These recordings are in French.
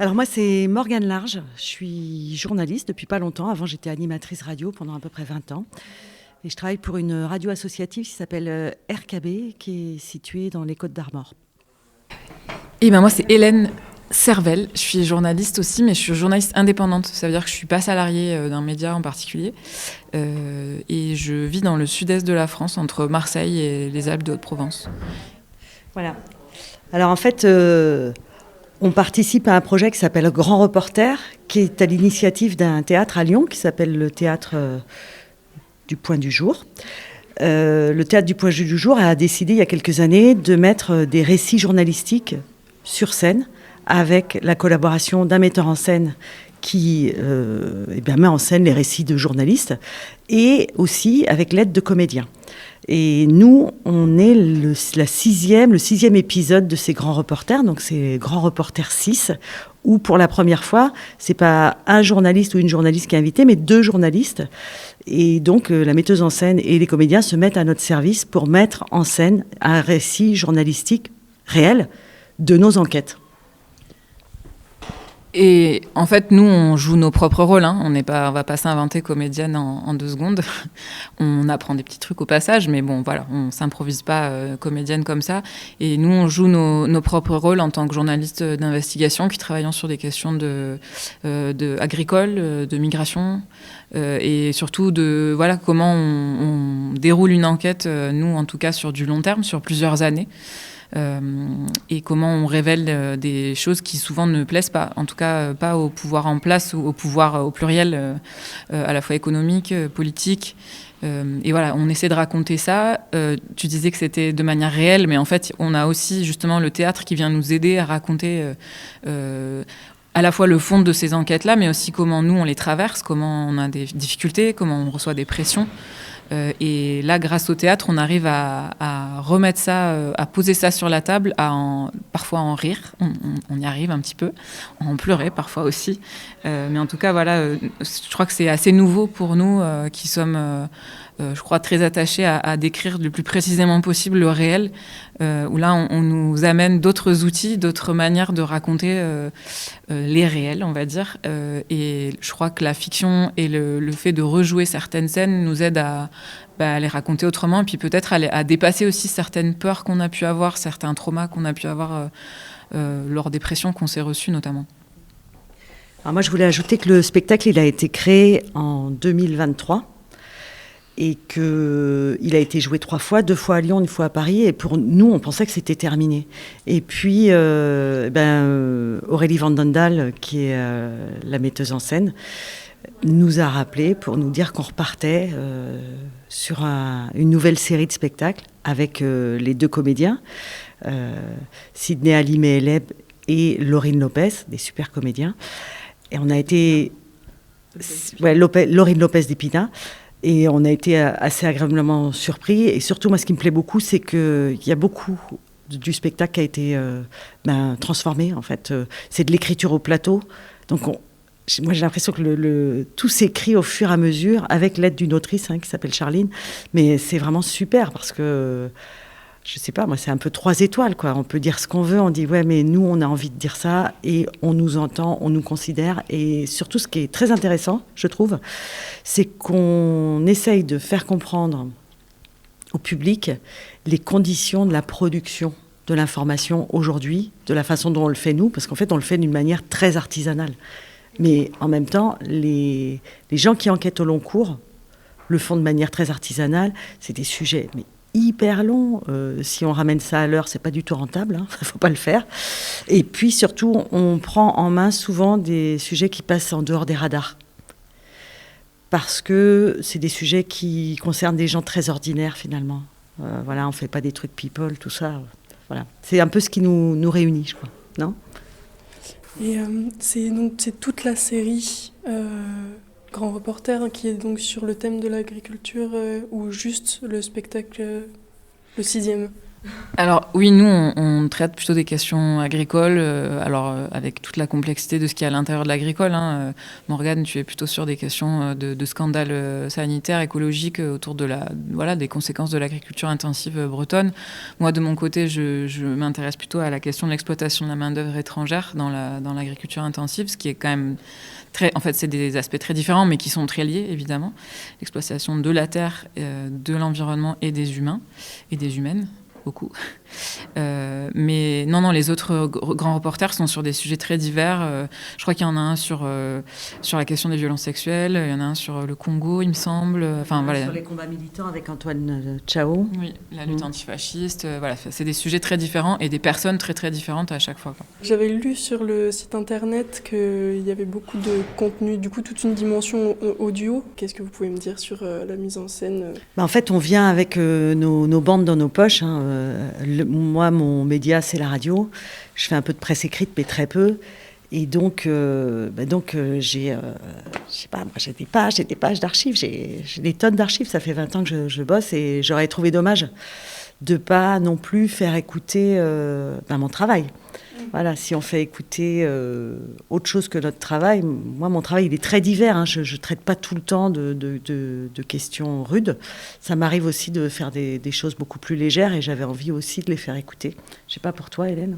Alors moi, c'est Morgane Large. Je suis journaliste depuis pas longtemps. Avant, j'étais animatrice radio pendant à peu près 20 ans. Et je travaille pour une radio associative qui s'appelle RKB, qui est située dans les Côtes d'Armor. Et ben moi, c'est Hélène Servel. Je suis journaliste aussi, mais je suis journaliste indépendante. Ça veut dire que je ne suis pas salariée d'un média en particulier. Et je vis dans le sud-est de la France, entre Marseille et les Alpes de Haute-Provence. Voilà. Alors en fait, on participe à un projet qui s'appelle Grand Reporter, qui est à l'initiative d'un théâtre à Lyon, qui s'appelle le Théâtre du Point du Jour. Le Théâtre du Point du Jour a décidé il y a quelques années de mettre des récits journalistiques sur scène, avec la collaboration d'un metteur en scène qui met en scène les récits de journalistes, et aussi avec l'aide de comédiens. Et nous, on est le sixième épisode de ces Grands Reporters, donc c'est Grands Reporters 6, où pour la première fois, c'est pas un journaliste ou une journaliste qui est invité, mais deux journalistes. Et donc la metteuse en scène et les comédiens se mettent à notre service pour mettre en scène un récit journalistique réel de nos enquêtes. Et en fait, nous, on joue nos propres rôles. On va pas s'inventer comédienne en 2 secondes. On apprend des petits trucs au passage, mais bon, voilà, on s'improvise pas comédienne comme ça. Et nous, on joue nos propres rôles en tant que journaliste d'investigation qui travaillons sur des questions agricoles, de migration, et surtout de comment on déroule une enquête, nous, en tout cas, sur du long terme, sur plusieurs années. Et comment on révèle des choses qui souvent ne plaisent pas, en tout cas pas au pouvoir en place ou au pouvoir au pluriel, à la fois économique, politique. Et voilà, on essaie de raconter ça. Tu disais que c'était de manière réelle, mais en fait, on a aussi justement le théâtre qui vient nous aider à raconter à la fois le fond de ces enquêtes-là, mais aussi comment nous, on les traverse, comment on a des difficultés, comment on reçoit des pressions. Et là, grâce au théâtre, on arrive à remettre ça, à poser ça sur la table, parfois en rire, on y arrive un petit peu, en pleurer parfois aussi. Mais en tout cas, voilà, je crois que c'est assez nouveau pour nous qui sommes, je crois, très attachés à décrire le plus précisément possible le réel, où là, on nous amène d'autres outils, d'autres manières de raconter les réels, on va dire. Et je crois que la fiction et le fait de rejouer certaines scènes nous aide à les raconter autrement, et puis peut-être à dépasser aussi certaines peurs qu'on a pu avoir, certains traumas qu'on a pu avoir lors des pressions qu'on s'est reçues notamment. Alors moi, je voulais ajouter que le spectacle, il a été créé en 2023 et qu'il a été joué 3 fois, 2 fois à Lyon, 1 fois à Paris, et pour nous, on pensait que c'était terminé. Et puis, Aurélie Vandendal, qui est la metteuse en scène, nous a rappelé pour nous dire qu'on repartait sur une nouvelle série de spectacles avec les 2 comédiens, Sidney Ali Meheleb et Laurine Lopez, des super comédiens. Et on a été... Laurine Lopez d'Épina. Et on a été assez agréablement surpris. Et surtout, moi, ce qui me plaît beaucoup, c'est qu'il y a beaucoup du spectacle qui a été transformé, en fait. C'est de l'écriture au plateau. Donc, moi, j'ai l'impression que tout s'écrit au fur et à mesure, avec l'aide d'une autrice qui s'appelle Charline. Mais c'est vraiment super, parce que, je sais pas, moi, c'est un peu 3 étoiles, quoi. On peut dire ce qu'on veut, on dit, ouais, mais nous, on a envie de dire ça, et on nous entend, on nous considère. Et surtout, ce qui est très intéressant, je trouve, c'est qu'on essaye de faire comprendre au public les conditions de la production de l'information aujourd'hui, de la façon dont on le fait nous, parce qu'en fait, on le fait d'une manière très artisanale. Mais en même temps, les gens qui enquêtent au long cours le font de manière très artisanale. C'est des sujets hyper long. Si on ramène ça à l'heure, c'est pas du tout rentable, faut pas le faire. Et puis surtout, on prend en main souvent des sujets qui passent en dehors des radars. Parce que c'est des sujets qui concernent des gens très ordinaires finalement. On fait pas des trucs people, tout ça. Voilà. C'est un peu ce qui nous réunit, je crois. Non ? Et c'est toute la série Grand Reporter qui est donc sur le thème de l'agriculture ou juste le spectacle, le 6e ? Alors oui, nous, on traite plutôt des questions agricoles, avec toute la complexité de ce qu'il y a à l'intérieur de l'agricole. Morgane, tu es plutôt sur des questions de scandales sanitaires, écologiques, autour des conséquences de l'agriculture intensive bretonne. Moi, de mon côté, je m'intéresse plutôt à la question de l'exploitation de la main-d'œuvre étrangère dans l'agriculture intensive, ce qui est quand même en fait, c'est des aspects très différents, mais qui sont très liés, évidemment. L'exploitation de la terre, de l'environnement et des humains et des humaines. Beaucoup. Mais non, les autres grands reporters sont sur des sujets très divers. Je crois qu'il y en a un sur la question des violences sexuelles, il y en a un sur le Congo, il me semble. Sur les combats militants avec Antoine Chao. Oui, la lutte antifasciste. C'est des sujets très différents et des personnes très très différentes à chaque fois. J'avais lu sur le site internet qu'il y avait beaucoup de contenu, du coup toute une dimension audio. Qu'est-ce que vous pouvez me dire sur la mise en scène? En fait, on vient avec nos bandes dans nos poches. Moi, mon média, c'est la radio. Je fais un peu de presse écrite, mais très peu. Et donc, j'ai des pages d'archives. J'ai des tonnes d'archives. Ça fait 20 ans que je bosse et j'aurais trouvé dommage de ne pas non plus faire écouter mon travail. Voilà, si on fait écouter autre chose que notre travail, moi, mon travail, il est très divers. Je ne traite pas tout le temps de questions rudes. Ça m'arrive aussi de faire des choses beaucoup plus légères et j'avais envie aussi de les faire écouter. Je ne sais pas pour toi, Hélène.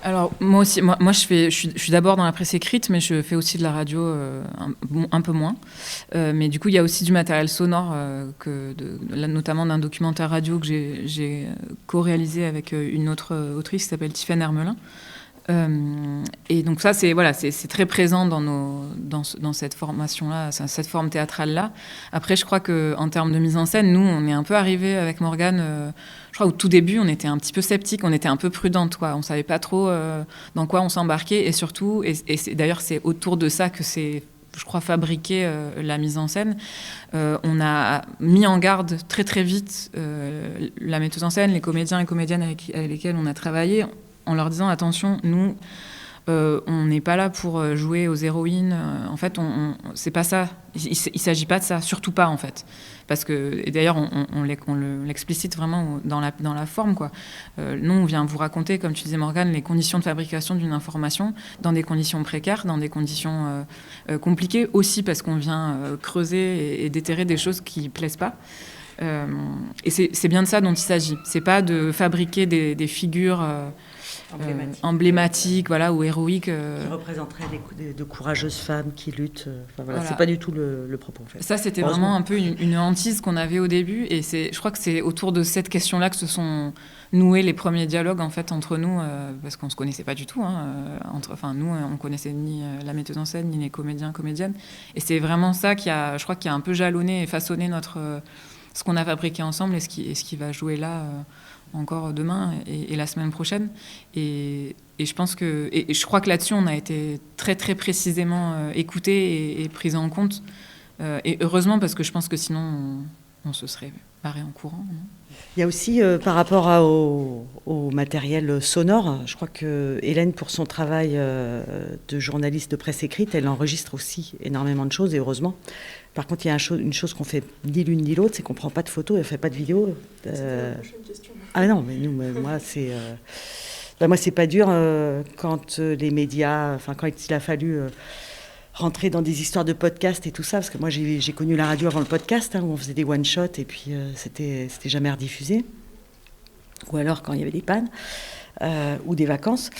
Alors, moi aussi, je suis d'abord dans la presse écrite, mais je fais aussi de la radio un peu moins. Mais du coup, il y a aussi du matériel sonore, notamment d'un documentaire radio que j'ai co-réalisé avec une autre autrice qui s'appelle Tiffaine Hermelin. Et donc ça, c'est très présent dans cette formation-là, cette forme théâtrale-là. Après, je crois qu'en termes de mise en scène, nous, on est un peu arrivés avec Morgane. Je crois au tout début, on était un petit peu sceptiques, on était un peu prudentes, quoi. On savait pas trop dans quoi on s'embarquait, et surtout, d'ailleurs, c'est autour de ça que c'est, je crois, fabriqué la mise en scène. On a mis en garde très très vite la metteuse en scène, les comédiens et comédiennes avec lesquels on a travaillé, en leur disant attention, nous, on n'est pas là pour jouer aux héroïnes. En fait, c'est pas ça. Il s'agit pas de ça, surtout pas en fait. Parce que, et d'ailleurs, on l'explicite vraiment dans la forme, quoi. Nous, on vient vous raconter, comme tu disais Morgane, les conditions de fabrication d'une information dans des conditions précaires, dans des conditions compliquées, aussi parce qu'on vient creuser et déterrer des choses qui plaisent pas. Et c'est bien de ça dont il s'agit. C'est pas de fabriquer des figures emblématiques, voilà, ou héroïques. Qui représenteraient de courageuses femmes qui luttent. Voilà. C'est pas du tout le propos, en fait. Ça, c'était vraiment un peu une hantise qu'on avait au début. Et je crois que c'est autour de cette question-là que se sont noués les premiers dialogues, en fait, entre nous, parce qu'on se connaissait pas du tout. Nous, on connaissait ni la metteuse en scène, ni les comédiens, comédiennes. Et c'est vraiment ça qui a un peu jalonné et façonné ce qu'on a fabriqué ensemble et ce qui va jouer là encore demain et la semaine prochaine. Et je pense que, et je crois que là-dessus, on a été très très précisément écoutés et pris en compte. Et heureusement, parce que je pense que sinon, on se serait barré en courant. Il y a aussi, par rapport au matériel sonore, je crois que Hélène, pour son travail de journaliste de presse écrite, elle enregistre aussi énormément de choses, et heureusement. Par contre, il y a une chose qu'on fait ni l'une ni l'autre, c'est qu'on ne prend pas de photos, elle ne fait pas de vidéos. Ah non, mais moi, c'est... moi, c'est pas dur quand les médias... quand il a fallu... rentrer dans des histoires de podcast et tout ça, parce que moi j'ai connu la radio avant le podcast, où on faisait des one-shots et puis c'était jamais rediffusé, ou alors quand il y avait des pannes ou des vacances.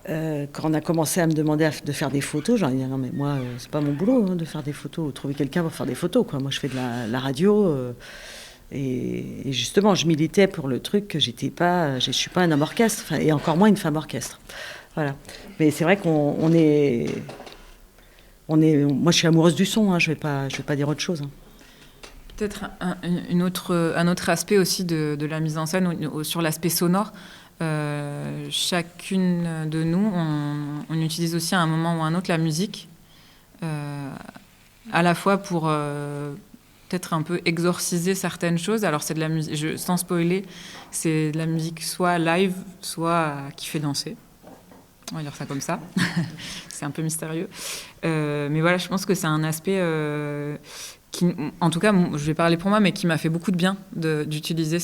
Quand on a commencé à me demander de faire des photos, j'ai dit non mais moi c'est pas mon boulot de faire des photos, trouver quelqu'un pour faire des photos, quoi. Moi je fais de la radio et justement je militais pour le truc que je suis pas un homme orchestre, et encore moins une femme orchestre. Voilà. Mais c'est vrai qu'on est... moi, je suis amoureuse du son, je vais pas dire autre chose. Peut-être un autre aspect aussi de la mise en scène sur l'aspect sonore. Chacune de nous, on utilise aussi à un moment ou à un autre la musique, à la fois pour peut-être un peu exorciser certaines choses. Alors c'est de la musique, sans spoiler, c'est de la musique soit live, soit qui fait danser. On va dire ça comme ça. C'est un peu mystérieux. Mais voilà, je pense que c'est un aspect qui, en tout cas, je vais parler pour moi, mais qui m'a fait beaucoup de bien d'utiliser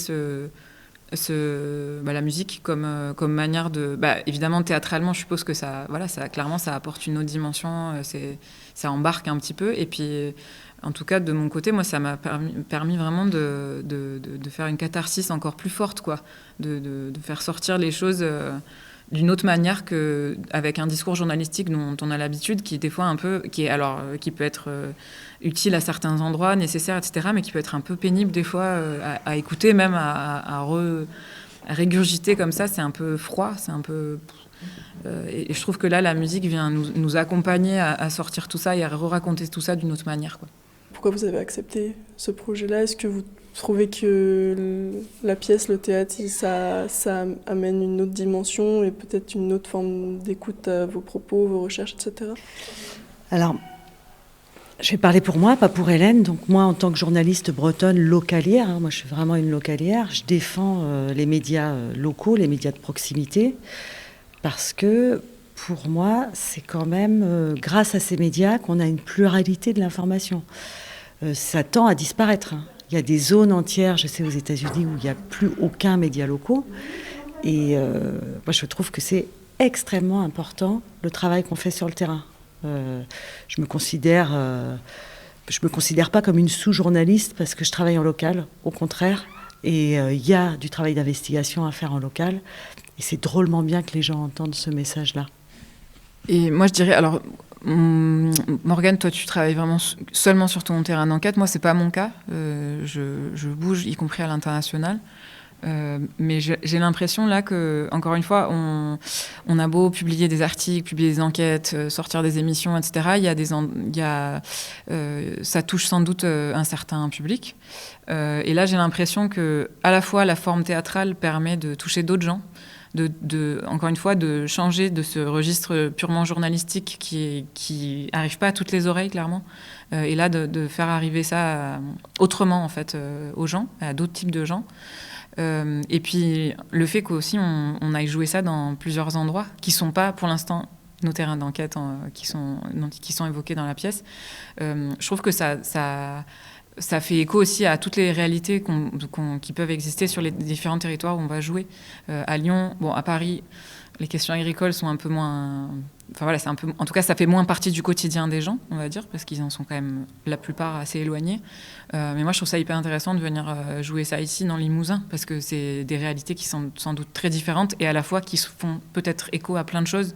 la musique comme manière de... évidemment, théâtralement, je suppose que ça clairement, ça apporte une autre dimension, ça embarque un petit peu. Et puis, en tout cas, de mon côté, moi, ça m'a permis vraiment de faire une catharsis encore plus forte, quoi, de faire sortir les choses d'une autre manière qu'avec un discours journalistique dont on a l'habitude, qui des fois un peu... qui peut être utile à certains endroits, nécessaire, etc., mais qui peut être un peu pénible des fois à écouter, même à régurgiter comme ça. C'est un peu froid, c'est un peu... et je trouve que là, la musique vient nous accompagner à sortir tout ça et à raconter tout ça d'une autre manière, quoi. Pourquoi vous avez accepté ce projet-là ? Est-ce que vous trouvez que la pièce, le théâtre, ça amène une autre dimension et peut-être une autre forme d'écoute à vos propos, vos recherches, etc. Alors, je vais parler pour moi, pas pour Hélène. Donc moi, en tant que journaliste bretonne localière, moi je suis vraiment une localière, je défends les médias locaux, les médias de proximité, parce que pour moi, c'est quand même grâce à ces médias qu'on a une pluralité de l'information. Ça tend à disparaître. Il y a des zones entières, je sais aux États-Unis, où il n'y a plus aucun média locaux. Et moi, je trouve que c'est extrêmement important le travail qu'on fait sur le terrain. Je me considère pas comme une sous-journaliste parce que je travaille en local, au contraire. Et il y a du travail d'investigation à faire en local. Et c'est drôlement bien que les gens entendent ce message-là. Et moi, je dirais... Alors, Morgane, toi, tu travailles vraiment seulement sur ton terrain d'enquête. Moi, c'est pas mon cas. Je bouge, y compris à l'international. Mais j'ai l'impression là que, encore une fois, on a beau publier des articles, publier des enquêtes, sortir des émissions, etc. Ça touche sans doute un certain public. Et là, j'ai l'impression que, à la fois, la forme théâtrale permet de toucher d'autres gens. Encore une fois, de changer de ce registre purement journalistique qui arrive pas à toutes les oreilles, clairement. Et là, de faire arriver ça autrement, en fait, aux gens, à d'autres types de gens. Et puis, le fait qu'aussi, on aille jouer ça dans plusieurs endroits qui sont pas, pour l'instant, nos terrains d'enquête qui sont évoqués dans la pièce. Je trouve que ça fait écho aussi à toutes les réalités qui peuvent exister sur les différents territoires où on va jouer. À Lyon, à Paris, les questions agricoles sont un peu moins... Enfin voilà, en tout cas, ça fait moins partie du quotidien des gens, on va dire, parce qu'ils en sont quand même la plupart assez éloignés. Mais moi, je trouve ça hyper intéressant de venir jouer ça ici, dans le Limousin, parce que c'est des réalités qui sont sans doute très différentes et à la fois qui font peut-être écho à plein de choses,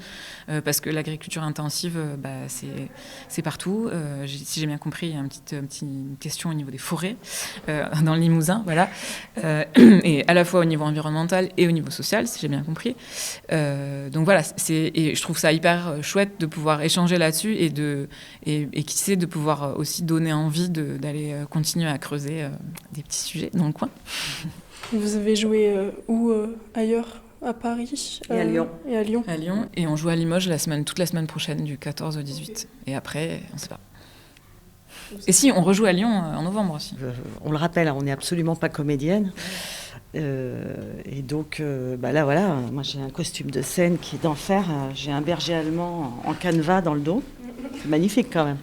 parce que l'agriculture intensive, c'est partout. Si j'ai bien compris, il y a une petite question au niveau des forêts dans le Limousin, voilà. Et à la fois au niveau environnemental et au niveau social, si j'ai bien compris. Donc voilà, et je trouve ça hyper chouette de pouvoir échanger là-dessus et qui sait de pouvoir aussi donner envie d'aller continuer à creuser des petits sujets dans le coin. Vous avez joué où ailleurs ? À Paris et à Lyon. Et à Lyon. À Lyon, et on joue à Limoges toute la semaine prochaine, du 14 au 18. Et après, on ne sait pas. Et si, on rejoue à Lyon en novembre aussi. On le rappelle, on n'est absolument pas comédienne. Et donc, là, voilà, moi j'ai un costume de scène qui est d'enfer. J'ai un berger allemand en canevas dans le dos. C'est magnifique quand même.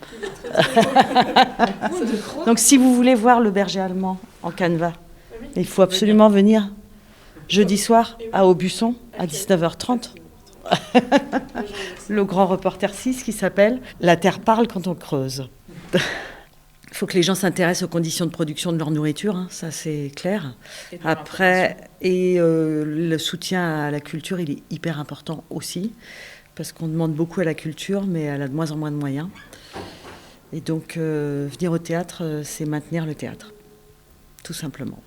Donc, si vous voulez voir le berger allemand en canevas, il faut absolument venir jeudi soir à Aubusson à 19h30. Le grand reporter 6 qui s'appelle « La terre parle quand on creuse ». Il faut que les gens s'intéressent aux conditions de production de leur nourriture, ça c'est clair. Après, le soutien à la culture, il est hyper important aussi, parce qu'on demande beaucoup à la culture, mais elle a de moins en moins de moyens. Et donc, venir au théâtre, c'est maintenir le théâtre, tout simplement.